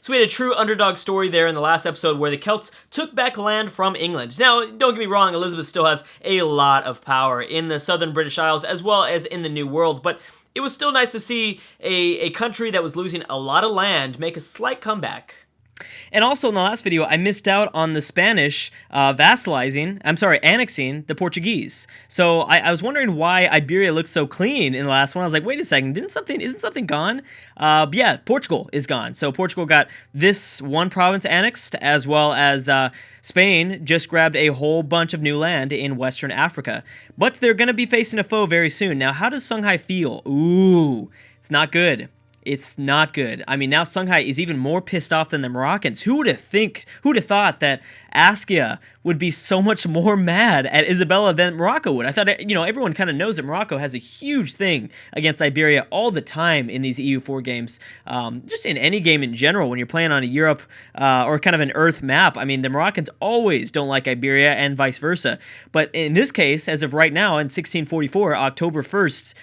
So we had a true underdog story there in the last episode where the Celts took back land from England. Now, don't get me wrong, Elizabeth still has a lot of power in the southern British Isles as well as in the New World, but it was still nice to see a country that was losing a lot of land make a slight comeback. And also in the last video, I missed out on the Spanish annexing the Portuguese. So I was wondering why Iberia looks so clean in the last one. I was like, wait a second, isn't something gone? Yeah, Portugal is gone. So Portugal got this one province annexed, as well as Spain just grabbed a whole bunch of new land in Western Africa. But they're going to be facing a foe very soon. Now, how does Songhai feel? Ooh, it's not good. It's not good. I mean, now Songhai is even more pissed off than the Moroccans. Who would have thought that Askia would be so much more mad at Isabella than Morocco would? I thought, everyone kind of knows that Morocco has a huge thing against Iberia all the time in these EU4 games. Just in any game in general, when you're playing on a Europe or kind of an Earth map, I mean, the Moroccans always don't like Iberia and vice versa. But in this case, as of right now, in 1644, October 1st,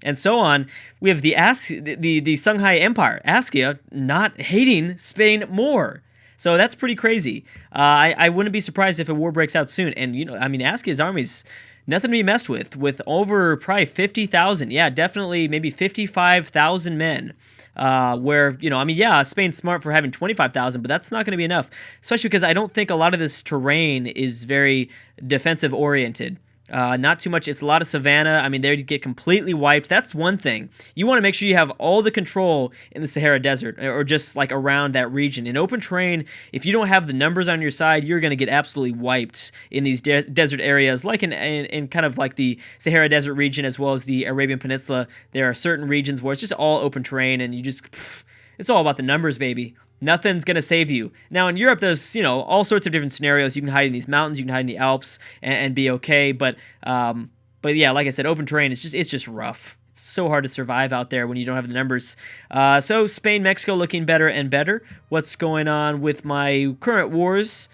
and so on, we have the Songhai Empire, Askia, not hating Spain more. So that's pretty crazy. I wouldn't be surprised if a war breaks out soon. And, Askia's army's nothing to be messed with over probably 50,000. Yeah, definitely maybe 55,000 men. Spain's smart for having 25,000, but that's not going to be enough, especially because I don't think a lot of this terrain is very defensive oriented. Not too much. It's a lot of savanna. I mean, they'd get completely wiped. That's one thing. You want to make sure you have all the control in the Sahara Desert or just like around that region. In open terrain, if you don't have the numbers on your side, you're going to get absolutely wiped in these desert areas, like in kind of like the Sahara Desert region as well as the Arabian Peninsula. There are certain regions where it's just all open terrain and it's all about the numbers, baby. Nothing's going to save you. Now, in Europe, there's, all sorts of different scenarios. You can hide in these mountains, you can hide in the Alps and be okay. But yeah, like I said, open terrain, it's just rough. It's so hard to survive out there when you don't have the numbers. So Spain, Mexico looking better and better. What's going on with my current wars?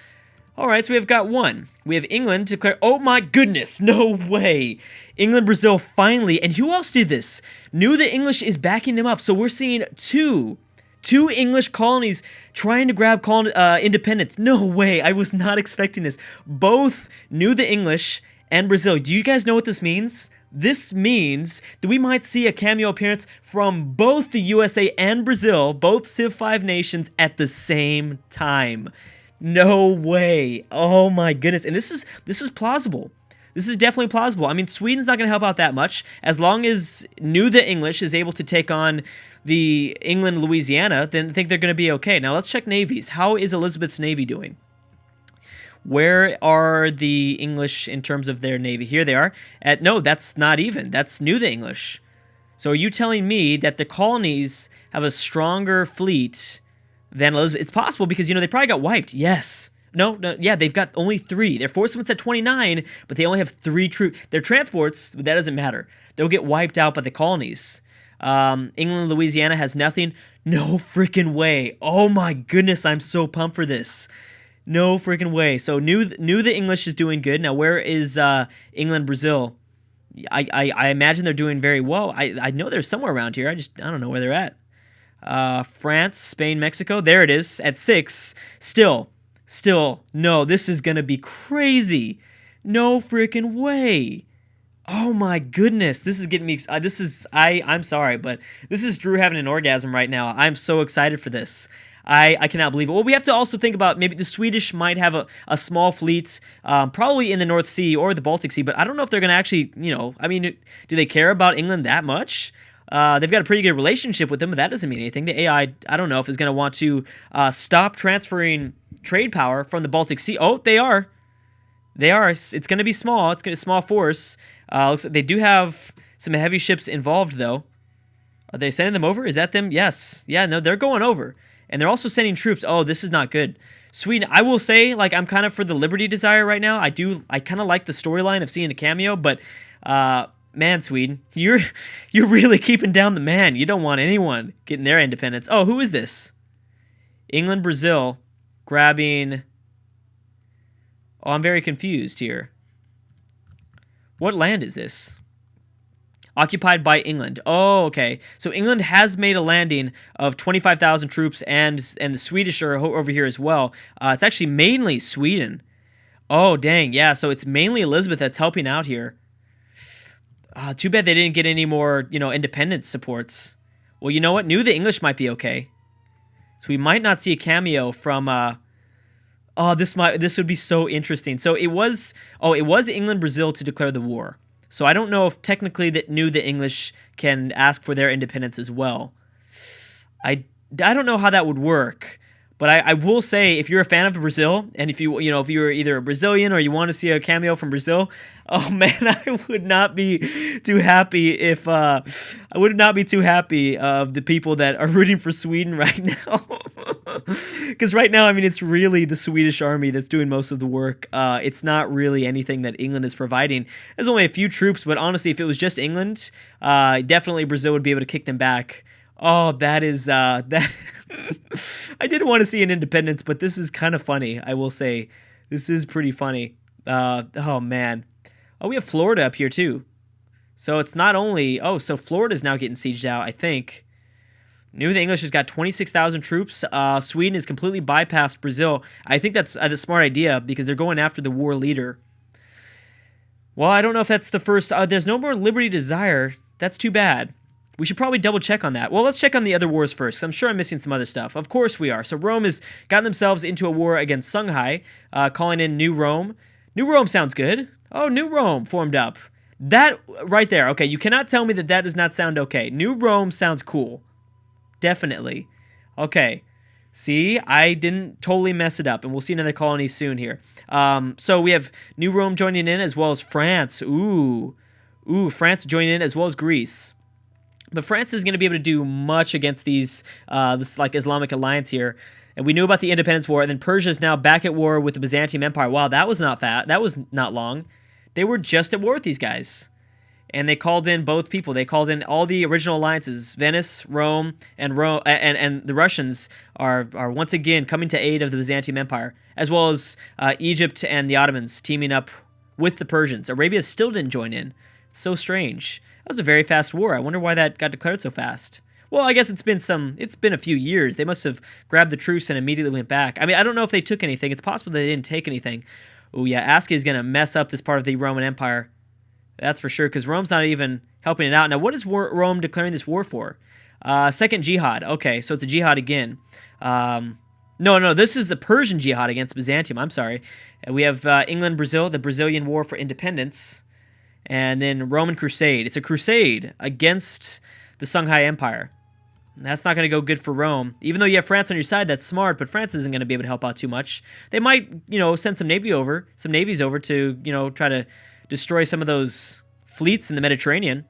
All right, so we've got one. We have England declare, oh my goodness, no way. England, Brazil, finally. And who else did this? Knew the English is backing them up. So we're seeing two English colonies trying to grab independence. No way. I was not expecting this. Both knew the English and Brazil. Do you guys know what this means? This means that we might see a cameo appearance from both the USA and Brazil, both Civ 5 nations, at the same time. No way. Oh my goodness. And this is plausible. This is definitely plausible. I mean, Sweden's not going to help out that much. As long as Knew the English is able to take on the England, Louisiana, then I think they're going to be okay. Now, let's check navies. How is Elizabeth's navy doing? Where are the English in terms of their navy? Here they are. No, that's not even. That's Knew the English. So are you telling me that the colonies have a stronger fleet than Elizabeth? It's possible because, they probably got wiped. Yes. No, yeah, they've got only 3. Their force limit's at 29, but they only have 3 troops. Their transports, that doesn't matter. They'll get wiped out by the colonies. England, Louisiana has nothing. No freaking way. Oh my goodness, I'm so pumped for this. No freaking way. So knew the English is doing good. Now, where is England, Brazil? I imagine they're doing very well. I know they're somewhere around here. I don't know where they're at. France, Spain, Mexico. There it is at 6. Still, no, this is going to be crazy. No freaking way. Oh my goodness. This is getting me, I'm sorry, but this is Drew having an orgasm right now. I'm so excited for this. I cannot believe it. Well, we have to also think about maybe the Swedish might have a small fleet, probably in the North Sea or the Baltic Sea, but I don't know if they're going to actually, do they care about England that much? They've got a pretty good relationship with them, but that doesn't mean anything. The AI, I don't know if is going to want to stop transferring trade power from the Baltic Sea. Oh, they are. It's going to be small. It's going to be a small force. Looks like they do have some heavy ships involved, though. Are they sending them over? Is that them? Yes. Yeah, no, they're going over. And they're also sending troops. Oh, this is not good. Sweden, I will say, I'm kind of for the Liberty Desire right now. I kind of like the storyline of seeing a cameo, but man, Sweden, you're really keeping down the man. You don't want anyone getting their independence. Oh, who is this? England, Brazil, grabbing. Oh, I'm very confused here. What land is this? Occupied by England. Oh, okay. So England has made a landing of 25,000 troops, and the Swedish are over here as well. It's actually mainly Sweden. Oh, dang. Yeah, so it's mainly Elizabeth that's helping out here. Too bad they didn't get any more, independence supports. Well, you know what? Knew the English might be okay. So we might not see a cameo from... this would be so interesting. So it was England, Brazil to declare the war. So I don't know if technically that knew the English can ask for their independence as well. I don't know how that would work, but I will say if you're a fan of Brazil, and if you're either a Brazilian or you want to see a cameo from Brazil, oh man, I would not be too happy of the people that are rooting for Sweden right now. Because right now, I mean, it's really the Swedish army that's doing most of the work. It's not really anything that England is providing. There's only a few troops, but honestly, if it was just England, definitely Brazil would be able to kick them back. Oh, that is that. I did want to see an independence, but this is kind of funny. I will say, this is pretty funny. Oh man. Oh, we have Florida up here too. So it's not only. Oh, so Florida's now getting sieged out, I think. Knew the English has got 26,000 troops. Sweden has completely bypassed Brazil. I think that's a smart idea because they're going after the war leader. Well, I don't know if that's the first... there's no more Liberty Desire. That's too bad. We should probably double check on that. Well, let's check on the other wars first. I'm sure I'm missing some other stuff. Of course we are. So Rome has gotten themselves into a war against Songhai, calling in New Rome. New Rome sounds good. Oh, New Rome formed up. That right there. Okay, you cannot tell me that does not sound okay. New Rome sounds cool. Definitely. Okay. See, I didn't totally mess it up, and we'll see another colony soon here. So we have New Rome joining in as well as France. Ooh, France joining in as well as Greece. But France is going to be able to do much against this Islamic alliance here. And we knew about the Independence War, and then Persia is now back at war with the Byzantium Empire. Wow, that was not long. They were just at war with these guys. And they called in both people. They called in all the original alliances. Venice, Rome, and the Russians are once again coming to aid of the Byzantium Empire, as well as Egypt and the Ottomans teaming up with the Persians. Arabia still didn't join in. It's so strange. That was a very fast war. I wonder why that got declared so fast. Well, I guess it's been a few years. They must have grabbed the truce and immediately went back. I mean, I don't know if they took anything. It's possible they didn't take anything. Oh yeah, Ascii is going to mess up this part of the Roman Empire. That's for sure, because Rome's not even helping it out. Now, what is Rome declaring this war for? Second jihad. Okay, so it's a jihad again. No, this is the Persian jihad against Byzantium. I'm sorry. We have England, Brazil, the Brazilian War for Independence, and then Roman Crusade. It's a crusade against the Songhai Empire. That's not going to go good for Rome. Even though you have France on your side, that's smart, but France isn't going to be able to help out too much. They might, send some navies over to, try to destroy some of those fleets in the Mediterranean.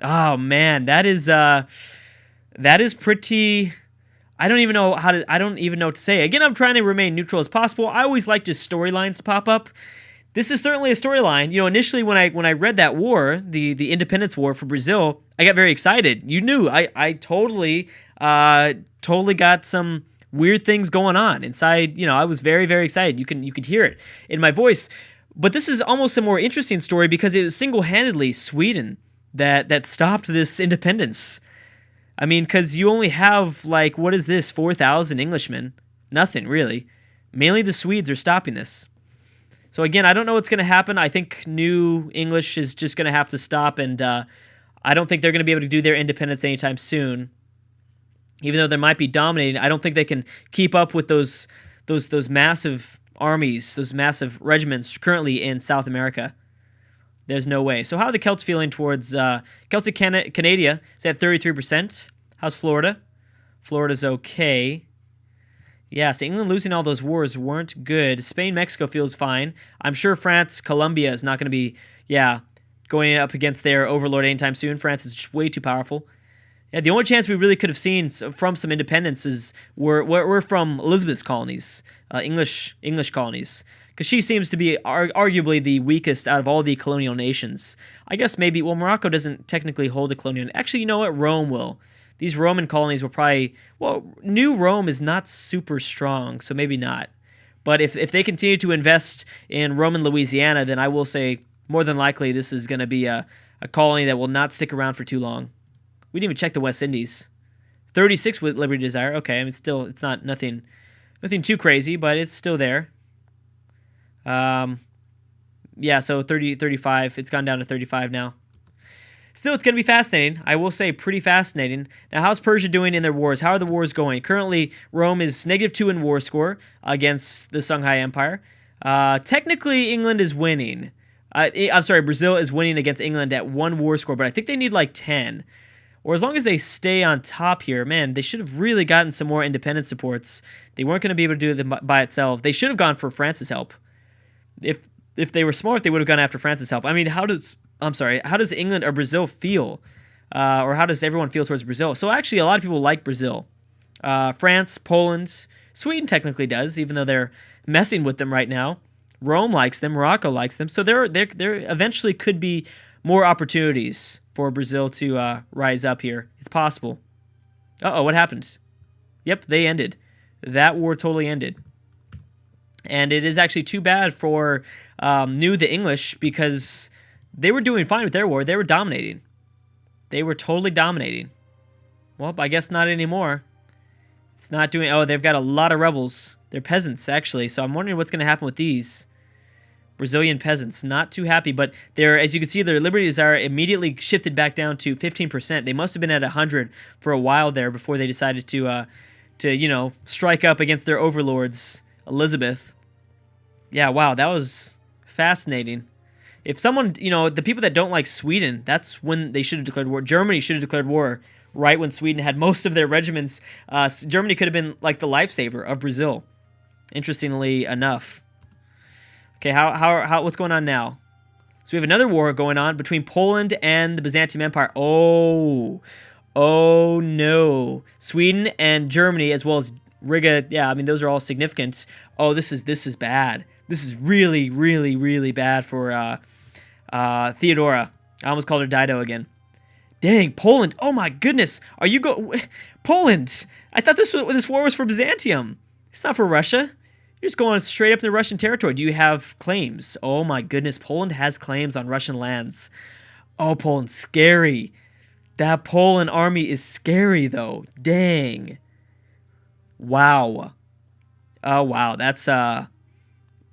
Oh man, that is pretty. I don't even know what to say. Again, I'm trying to remain neutral as possible. I always like just storylines to pop up. This is certainly a storyline. Initially when I read that war, the Independence War for Brazil, I got very excited. You knew I totally got some weird things going on inside. I was very, very excited. You could hear it in my voice. But this is almost a more interesting story because it was single-handedly Sweden that stopped this independence. I mean, because you only have, 4,000 Englishmen? Nothing, really. Mainly the Swedes are stopping this. So again, I don't know what's going to happen. I think New English is just going to have to stop, and I don't think they're going to be able to do their independence anytime soon. Even though they might be dominating, I don't think they can keep up with those massive armies, those massive regiments currently in South America. There's no way. So how are the Celts feeling towards Celtic Canada? Is at 33%. How's Florida? Florida's okay. Yeah, so England losing all those wars weren't good. Spain, Mexico feels fine. I'm sure France, Colombia is not going to be, going up against their overlord anytime soon. France is just way too powerful. Yeah, the only chance we really could have seen from some independences were from Elizabeth's colonies, English colonies, because she seems to be arguably the weakest out of all the colonial nations. I guess maybe, Morocco doesn't technically hold a colonial. Actually, you know what? Rome will. These Roman colonies will probably, New Rome is not super strong, so maybe not. But if they continue to invest in Roman Louisiana, then I will say more than likely this is going to be a a colony that will not stick around for too long. We didn't even check the West Indies. 36 with Liberty Desire. Okay, I mean, it's not nothing too crazy, but it's still there. Yeah, so 30, 35. It's gone down to 35 now. Still, it's going to be fascinating. I will say pretty fascinating. Now, how's Persia doing in their wars? How are the wars going? Currently, Rome is -2 in war score against the Songhai Empire. Technically, England is winning. I'm sorry, Brazil is winning against England at 1 war score, but I think they need like 10. Or as long as they stay on top here, man, they should have really gotten some more independent supports. They weren't going to be able to do it by itself. They should have gone for France's help. If they were smart, they would have gone after France's help. I mean, how does England or Brazil feel? Or how does everyone feel towards Brazil? So actually, a lot of people like Brazil. France, Poland, Sweden technically does, even though they're messing with them right now. Rome likes them. Morocco likes them. So there eventually could be more opportunities for Brazil to rise up here. It's possible. Uh-oh, what happened? Yep, they ended. That war totally ended. And it is actually too bad for the English, because they were doing fine with their war. They were dominating. They were totally dominating. Well, I guess not anymore. It's not doing... Oh, they've got a lot of rebels. They're peasants, actually. So I'm wondering what's going to happen with these Brazilian peasants. Not too happy, but they're, as you can see, their Liberty Desire immediately shifted back down to 15%. They must have been at 100 for a while there before they decided to strike up against their overlords, Elizabeth. Yeah, wow, that was fascinating. If someone, the people that don't like Sweden, that's when they should have declared war. Germany should have declared war right when Sweden had most of their regiments. Germany could have been like the lifesaver of Brazil, interestingly enough. Okay, what's going on now? So we have another war going on between Poland and the Byzantium Empire. Oh no. Sweden and Germany, as well as Riga, yeah, I mean, those are all significant. Oh, this is bad. This is really, really, really bad for Theodora. I almost called her Dido again. Dang, Poland. Oh my goodness. Poland. I thought this war was for Byzantium. It's not for Russia. You're just going straight up into Russian territory. Do you have claims? Oh my goodness. Poland has claims on Russian lands. Oh, Poland's scary. That Poland army is scary, though. Dang. Wow. Oh, wow. That's, I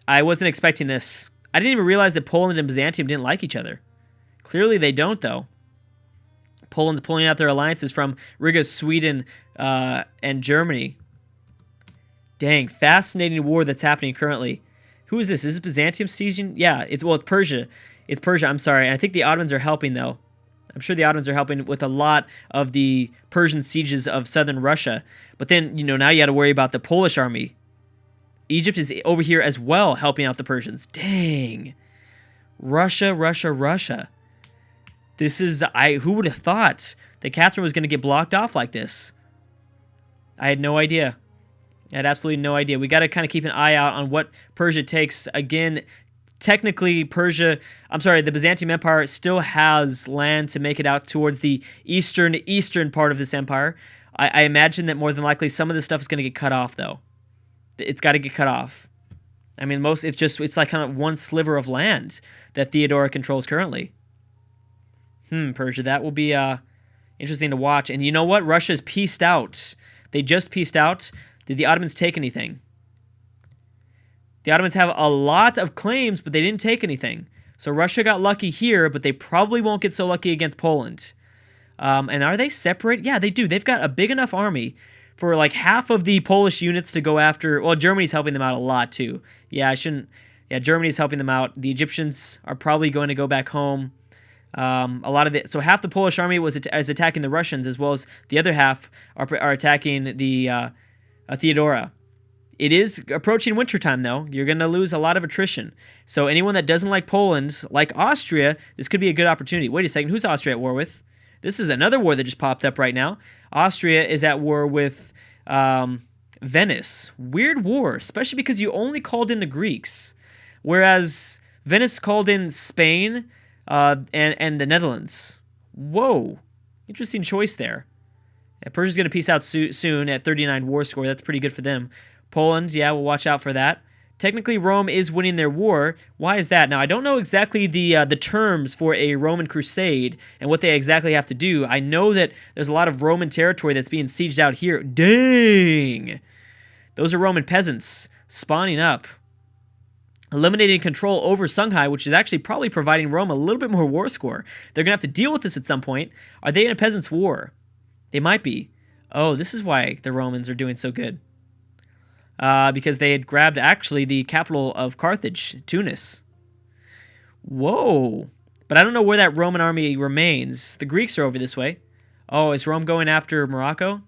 wasn't expecting this. I didn't even realize that Poland and Byzantium didn't like each other. Clearly they don't, though. Poland's pulling out their alliances from Riga, Sweden, and Germany. Dang, fascinating war that's happening currently. Who is this? Is this Byzantium sieging? Yeah, it's Persia. It's Persia, I'm sorry. And I think the Ottomans are helping, though. I'm sure the Ottomans are helping with a lot of the Persian sieges of southern Russia. But then, now you got to worry about the Polish army. Egypt is over here as well, helping out the Persians. Dang. Russia. This is... Who would have thought that Catherine was going to get blocked off like this? I had no idea. I had absolutely no idea. We got to kind of keep an eye out on what Persia takes. Again, technically, the Byzantium Empire still has land to make it out towards the eastern part of this empire. I imagine that more than likely some of this stuff is going to get cut off, though. It's got to get cut off. I mean, it's like kind of one sliver of land that Theodora controls currently. Persia, that will be interesting to watch. And you know what? Russia's pieced out. They just pieced out. Did the Ottomans take anything? The Ottomans have a lot of claims, but they didn't take anything. So Russia got lucky here, but they probably won't get so lucky against Poland. And are they separate? Yeah, they do. They've got a big enough army for like half of the Polish units to go after. Well, Germany's helping them out a lot too. Yeah, Germany's helping them out. The Egyptians are probably going to go back home. So half the Polish army is attacking the Russians, as well as the other half are attacking the Theodora. It is approaching wintertime, though. You're going to lose a lot of attrition. So anyone that doesn't like Poland, like Austria, this could be a good opportunity. Wait a second, who's Austria at war with? This is another war that just popped up right now. Austria is at war with Venice. Weird war, especially because you only called in the Greeks, whereas Venice called in Spain and the Netherlands. Whoa, interesting choice there. Persia's going to peace out soon at 39 war score. That's pretty good for them. Poland, yeah, we'll watch out for that. Technically, Rome is winning their war. Why is that? Now, I don't know exactly the terms for a Roman crusade and what they exactly have to do. I know that there's a lot of Roman territory that's being sieged out here. Dang! Those are Roman peasants spawning up. Eliminating control over Songhai, which is actually probably providing Rome a little bit more war score. They're going to have to deal with this at some point. Are they in a peasants' war? They might be. Oh, this is why the Romans are doing so good. Because they had grabbed, actually, the capital of Carthage, Tunis. Whoa. But I don't know where that Roman army remains. The Greeks are over this way. Oh, is Rome going after Morocco?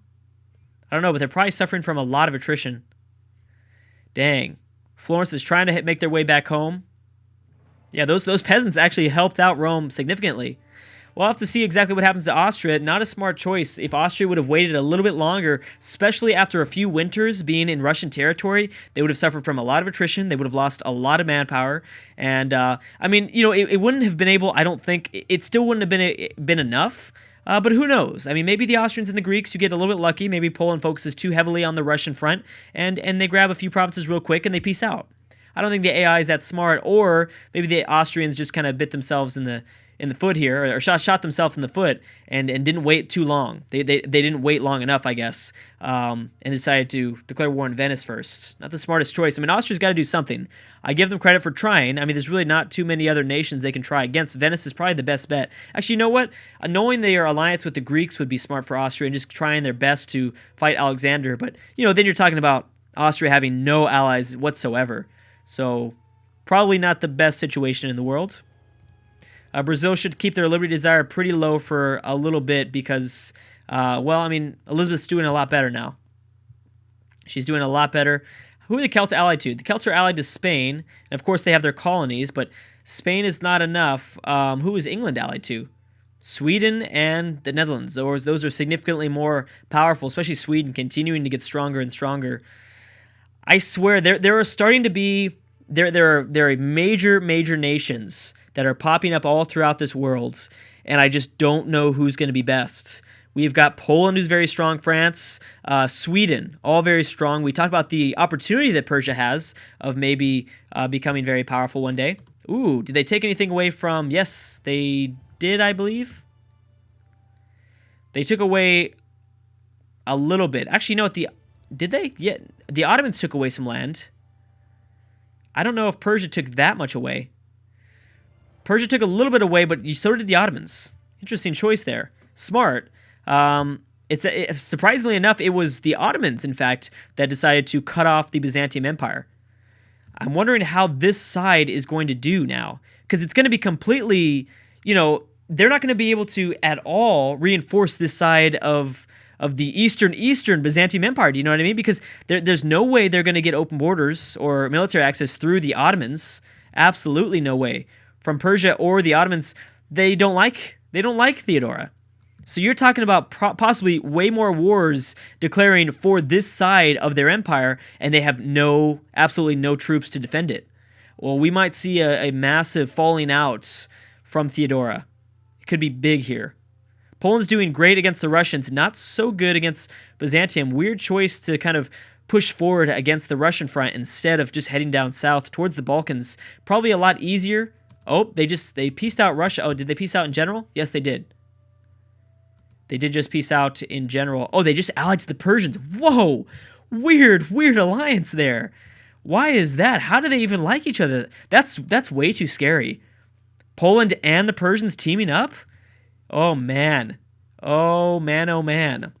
I don't know, but they're probably suffering from a lot of attrition. Dang. Florence is trying to make their way back home. Yeah, those peasants actually helped out Rome significantly. We'll have to see exactly what happens to Austria. Not a smart choice. If Austria would have waited a little bit longer, especially after a few winters being in Russian territory, they would have suffered from a lot of attrition. They would have lost a lot of manpower. And, I mean, you know, it wouldn't have been able, I don't think, it still wouldn't have been enough. But who knows? I mean, maybe the Austrians and the Greeks, you get a little bit lucky. Maybe Poland focuses too heavily on the Russian front, and they grab a few provinces real quick, and they peace out. I don't think the AI is that smart, or maybe the Austrians just kind of bit themselves in the foot here, or shot themselves in the foot, and didn't wait too long. They didn't wait long enough, I guess, and decided to declare war on Venice first. Not the smartest choice. I mean, Austria's got to do something. I give them credit for trying. I mean, there's really not too many other nations they can try against. Venice is probably the best bet. Actually, you know what? Knowing their alliance with the Greeks would be smart for Austria, and just trying their best to fight Alexander. But, you know, then you're talking about Austria having no allies whatsoever. So, probably not the best situation in the world. Brazil should keep their liberty desire pretty low for a little bit because, well, I mean, Elizabeth's doing a lot better now. She's doing a lot better. Who are the Celts allied to? The Celts are allied to Spain, and of course they have their colonies, but Spain is not enough. Who is England allied to? Sweden and the Netherlands. Those are significantly more powerful, especially Sweden, continuing to get stronger and stronger. I swear, there are starting to be, there are major nations that are popping up all throughout this world, and I just don't know who's going to be best. We've got Poland, who's very strong, France, Sweden, all very strong. We talked about the opportunity that Persia has of maybe becoming very powerful one day. Ooh, did they take anything away from... Yes, they did, I believe. They took away a little bit. Actually, you know what? Did they? Yeah, the Ottomans took away some land. I don't know if Persia took that much away. Persia took a little bit away, but so did the Ottomans. Interesting choice there. Smart. Surprisingly enough, it was the Ottomans, in fact, that decided to cut off the Byzantium Empire. I'm wondering how this side is going to do now, because it's going to be completely, you know, they're not going to be able to at all reinforce this side of the eastern Byzantium Empire. Do you know what I mean? Because there's no way they're going to get open borders or military access through the Ottomans. Absolutely no way. From Persia or the Ottomans, they don't like Theodora. So you're talking about possibly way more wars declaring for this side of their empire, and they have absolutely no troops to defend it. Well, we might see a massive falling out from Theodora. It could be big here. Poland's doing great against the Russians, not so good against Byzantium. Weird choice to kind of push forward against the Russian front instead of just heading down south towards the Balkans. Probably a lot easier. Oh, they pieced out Russia. Oh, did they piece out in general? Yes, they did. They did just peace out in general. Oh, they just allied to the Persians. Whoa! Weird alliance there. Why is that? How do they even like each other? That's way too scary. Poland and the Persians teaming up? Oh, man. Oh, man, oh, man.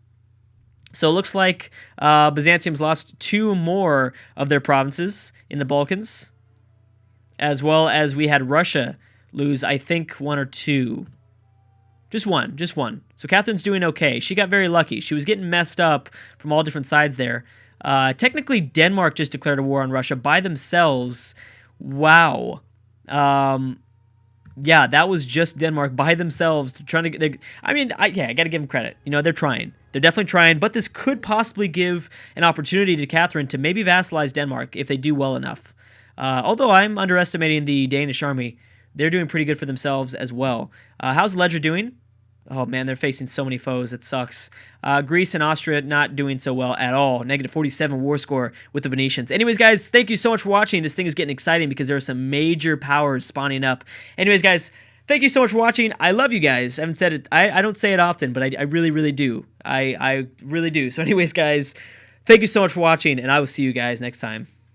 So it looks like Byzantium's lost 2 more of their provinces in the Balkans, as well as we had Russia lose, I think, 1 or 2. Just one. So Catherine's doing okay. She got very lucky. She was getting messed up from all different sides there. Technically, Denmark just declared a war on Russia by themselves. Wow. Yeah, that was just Denmark by themselves trying to get... I got to give them credit. You know, they're trying. They're definitely trying, but this could possibly give an opportunity to Catherine to maybe vassalize Denmark if they do well enough. Although I'm underestimating the Danish army. They're doing pretty good for themselves as well. How's Ledger doing? Oh man, they're facing so many foes. It sucks. Greece and Austria not doing so well at all. Negative 47 war score with the Venetians. Anyways, guys, thank you so much for watching. This thing is getting exciting because there are some major powers spawning up. Anyways, guys, thank you so much for watching. I love you guys. I haven't said it. I don't say it often, but I really, really do. I really do. So anyways, guys, thank you so much for watching, and I will see you guys next time.